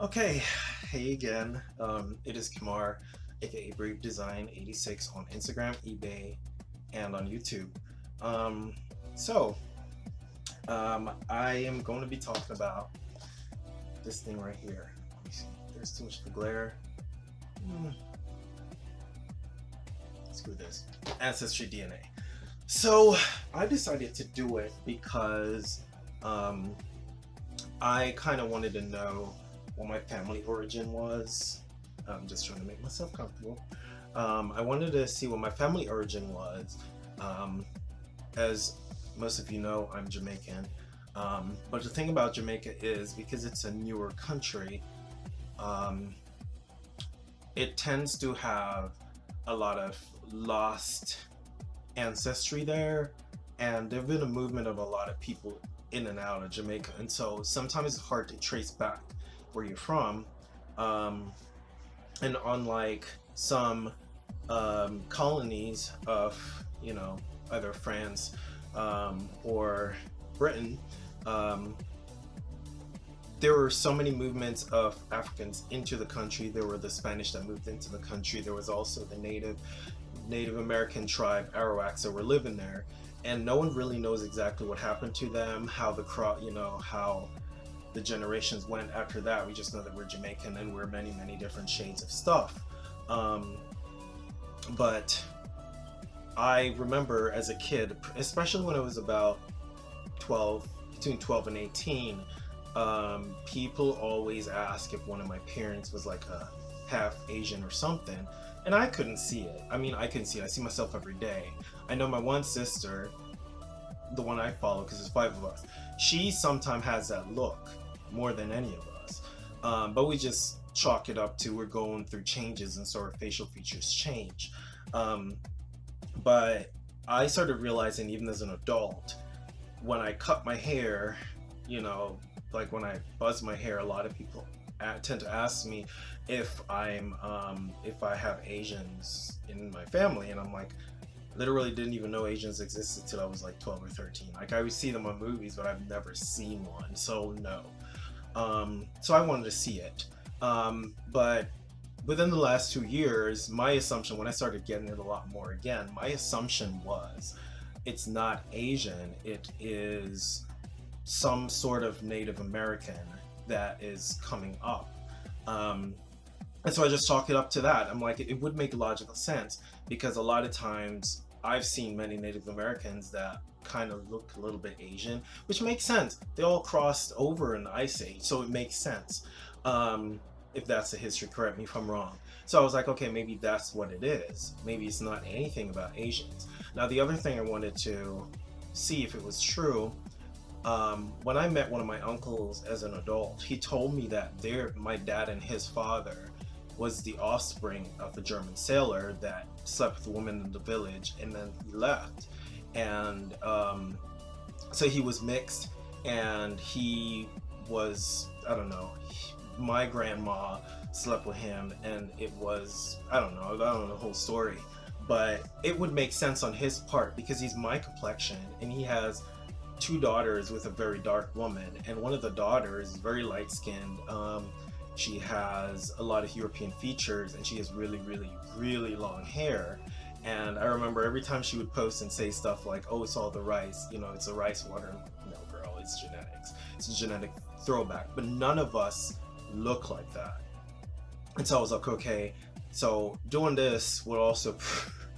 Okay, hey again. It is Kamar, aka Brave Design 86 on Instagram, eBay, and on YouTube. Um, so, I am going to be talking about this thing right here. Let me see. There's too much of a glare. Hmm, screw this. Ancestry DNA. So, I decided to do it because um, I kind of wanted to know what my family origin was. I'm just trying to make myself comfortable. I wanted to see what my family origin was. Um, as most of you know, I'm Jamaican. But the thing about Jamaica is because it's a newer country, um, it tends to have a lot of lost ancestry there. And there've been a movement of a lot of people in and out of Jamaica. And so sometimes it's hard to trace back where you're from. Um, and unlike some colonies of either France or Britain, um, there were so many movements of Africans into the country. There were the Spanish that moved into the country. There was also the Native American tribe Arawaks that were living there, and no one really knows exactly what happened to them, how how the generations went after that. We just know that we're Jamaican and we're many, many different shades of stuff. Um, but I remember as a kid, especially when I was about 12, between 12 and 18, people always ask if one of my parents was like a half Asian or something. And I couldn't see it. I mean, I can see it. I see myself every day. I know my one sister, the one I follow, because there's five of us, she sometimes has that look more than any of us. But we just chalk it up to we're going through changes and so our facial features change. Um, but I started realizing even as an adult, when I cut my hair, you know, like when I buzz my hair, a lot of people tend to ask me if I have Asians in my family, and I'm like, literally didn't even know Asians existed till I was like 12 or 13. Like I would see them on movies, but I've never seen one, so no. So I wanted to see it. But within the last 2 years, my assumption, when I started getting it a lot more again, my assumption was it's not Asian, it is some sort of Native American that is coming up. Um, and so I just chalk it up to that. I'm like, it would make logical sense because a lot of times I've seen many Native Americans that kind of look a little bit Asian, which makes sense. They all crossed over in the Ice Age, so it makes sense. If that's the history, correct me if I'm wrong. So I was like, okay, maybe that's what it is. Maybe it's not anything about Asians. Now, the other thing I wanted to see if it was true, when I met one of my uncles as an adult, he told me that my dad and his father was the offspring of a German sailor that slept with a woman in the village and then he left. And so he was mixed and he was, I don't know, my grandma slept with him and it was, I don't know the whole story. But it would make sense on his part because he's my complexion and he has two daughters with a very dark woman, and one of the daughters is very light skinned. She has a lot of European features and she has really, really, really long hair. And I remember every time she would post and say stuff like, oh, it's all the rice, it's a rice water. No, girl, it's genetics. It's a genetic throwback. But none of us look like that. And so I was like, okay, so doing this would also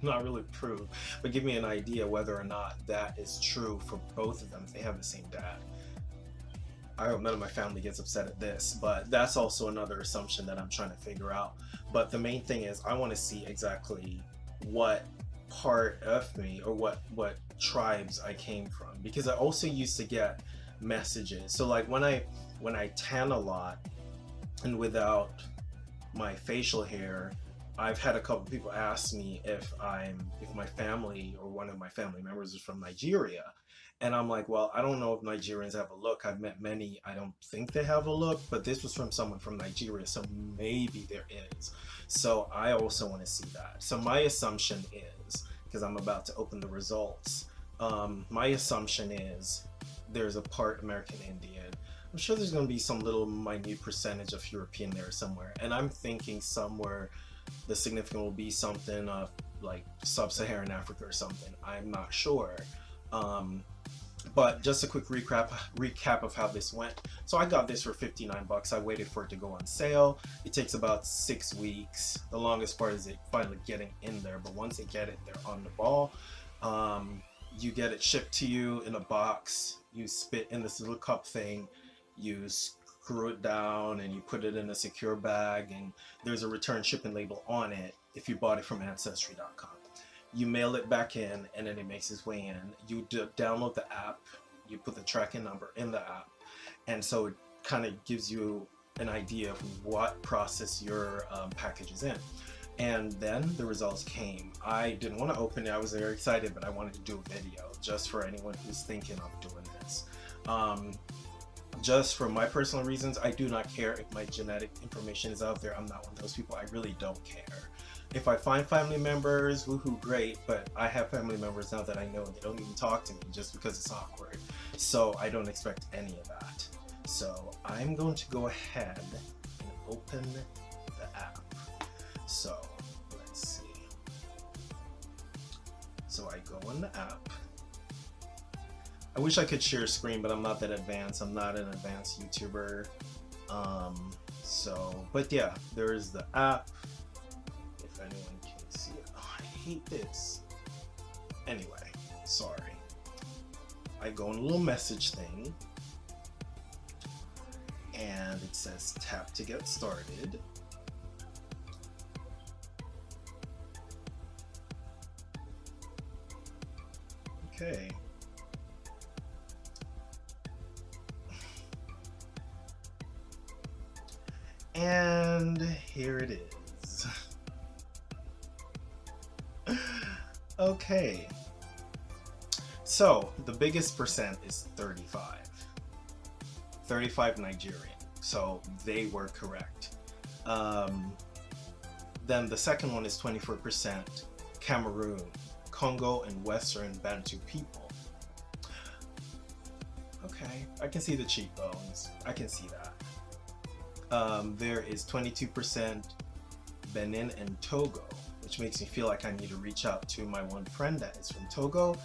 not really prove, but give me an idea whether or not that is true for both of them if they have the same dad. I hope none of my family gets upset at this, but that's also another assumption that I'm trying to figure out. But the main thing is I want to see exactly what part of me or what tribes I came from, because I also used to get messages. So like when I tan a lot and without my facial hair, I've had a couple people ask me if my family or one of my family members is from Nigeria. And I'm like, well, I don't know if Nigerians have a look. I've met many, I don't think they have a look, but this was from someone from Nigeria, so maybe there is. So I also want to see that. So my assumption is, because I'm about to open the results, my assumption is there's a part American Indian, I'm sure there's going to be some little minute percentage of European there somewhere, and I'm thinking somewhere the significant will be something of like sub-Saharan Africa or something. I'm not sure. Um, but just a quick recap of how this went. So I got this for 59 bucks. I waited for it to go on sale. It takes about 6 weeks. The longest part is it finally getting in there, but once they get it, they're on the ball. You get it shipped to you in a box. You spit in this little cup thing. You screw it down and you put it in a secure bag, and there's a return shipping label on it if you bought it from Ancestry.com. You mail it back in, and then it makes its way in. You download the app, you put the tracking number in the app, and so it kind of gives you an idea of what process your package is in. And then the results came. I didn't want to open it. I was very excited, but I wanted to do a video just for anyone who's thinking of doing this. Just for my personal reasons, I do not care if my genetic information is out there. I'm not one of those people. I really don't care. If I find family members, woohoo, great, but I have family members now that I know and they don't even talk to me just because it's awkward. So I don't expect any of that. So I'm going to go ahead and open the app. So let's see. So I go in the app. I wish I could share screen, but I'm not that advanced. I'm not an advanced YouTuber. But yeah, there is the app. If anyone can see it. Oh, I hate this. Anyway, sorry. I go in a little message thing. And it says tap to get started. Okay. And here it is. Okay. So the biggest percent is 35. 35 Nigerian. So they were correct. Then the second one is 24% Cameroon, Congo, and Western Bantu people. Okay, I can see the cheekbones. I can see that. There is 22% Benin and Togo, which makes me feel like I need to reach out to my one friend that is from Togo.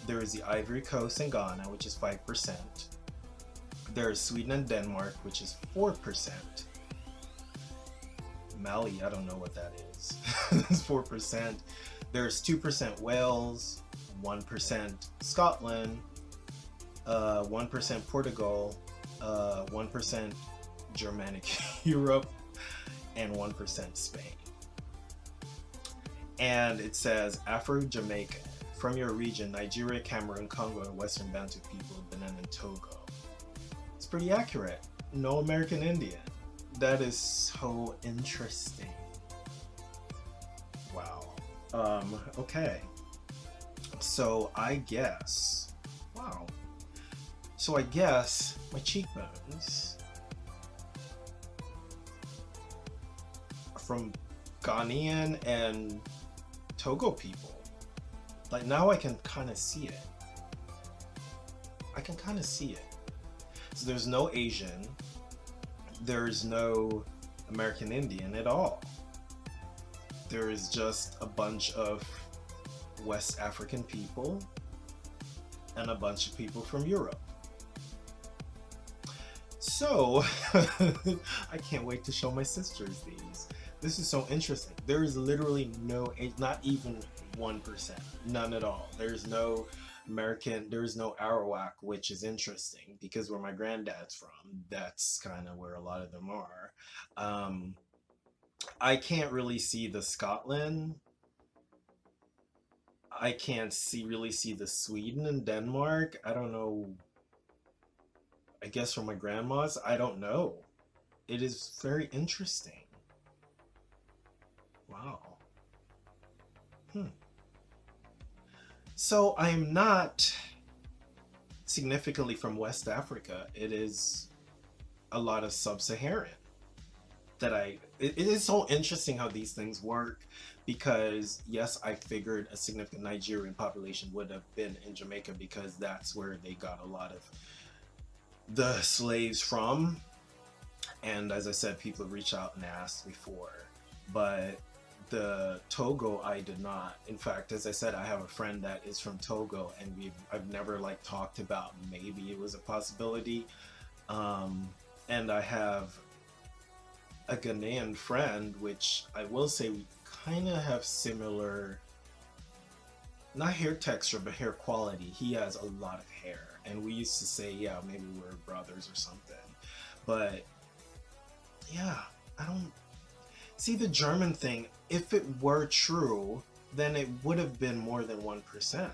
There is the Ivory Coast and Ghana, which is 5%. There is Sweden and Denmark, which is 4%. Mali, I don't know what that is. It's 4%. There's 2% Wales, 1% Scotland, 1% Portugal, 1% Germanic Europe, and 1% Spain. And it says Afro-Jamaican, from your region, Nigeria, Cameroon, Congo, and Western Bantu people, Benin and Togo. It's pretty accurate. No American Indian. That is so interesting. Wow. Okay. So I guess, wow. So I guess my cheekbones from Ghanaian and Togo people. Like now I can kind of see it. I can kind of see it. So there's no Asian. There's no American Indian at all. There is just a bunch of West African people and a bunch of people from Europe. So I can't wait to show my sisters these. This is so interesting. There is literally no, not even 1%, none at all. There's no American, there's no Arawak, which is interesting because where my granddad's from, that's kind of where a lot of them are. I can't really see the Scotland. I can't really see the Sweden and Denmark. I don't know. I guess from my grandma's, I don't know. It is very interesting. Wow. So I am not significantly from West Africa. It is a lot of sub-Saharan that it is so interesting how these things work because yes, I figured a significant Nigerian population would have been in Jamaica because that's where they got a lot of the slaves from. And as I said, people have reached out and asked before, but the Togo I did not. In fact, as I said, I have a friend that is from Togo, and I've never like talked about maybe it was a possibility. Um, and I have a Ghanaian friend, which I will say we kind of have similar, not hair texture, but hair quality. He has a lot of hair, and we used to say, yeah, maybe we're brothers or something. But yeah, I don't see the German thing. If it were true, then it would have been more than 1%.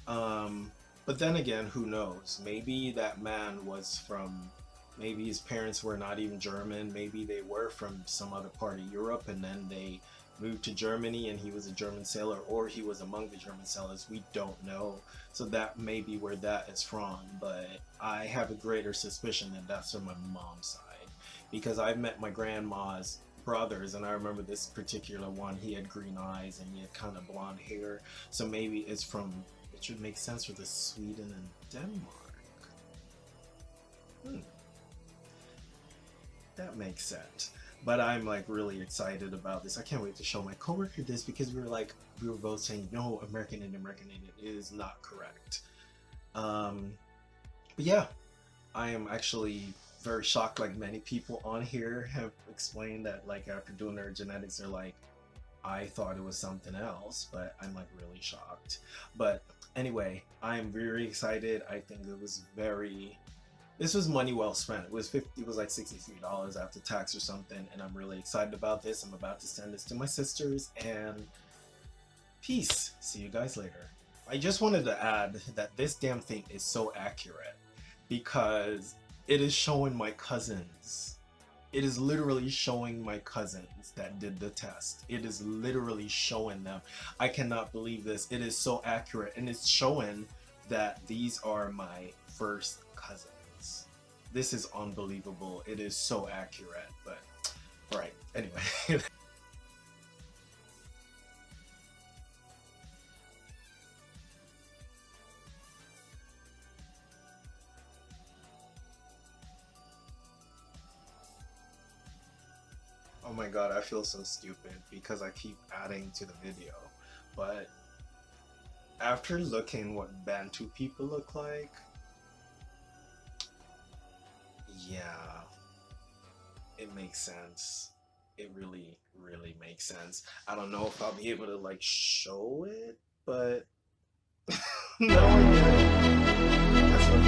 Um, but then again, who knows? Maybe that man was from, maybe his parents were not even German. Maybe they were from some other part of Europe and then they moved to Germany and he was a German sailor, or he was among the German sailors. We don't know. So that may be where that is from. But I have a greater suspicion that that's from my mom's side, because I've met my grandma's brothers, and I remember this particular one, he had green eyes and he had kind of blonde hair. So maybe it's from, it should make sense for the Sweden and Denmark. Hmm, that makes sense. But I'm like really excited about this. I can't wait to show my coworker this, because we were both saying no, American Indian is not correct. But yeah, I am actually very shocked. Like many people on here have explained that, like after doing their genetics, they're like, I thought it was something else, but I'm like really shocked. But anyway, I'm very excited. I think it was very, this was money well spent. It was like $63 after tax or something, and I'm really excited about this. I'm about to send this to my sisters, and peace. See you guys later. I just wanted to add that this damn thing is so accurate, because it is showing my cousins. It is literally showing my cousins that did the test. It is literally showing them. I cannot believe this. It is so accurate, and it's showing that these are my first cousins. This is unbelievable. It is so accurate. But all right, anyway. Oh my god, I feel so stupid because I keep adding to the video. But after looking what Bantu people look like, yeah, it makes sense. It really, really makes sense. I don't know if I'll be able to like show it, but no, I didn't. That's what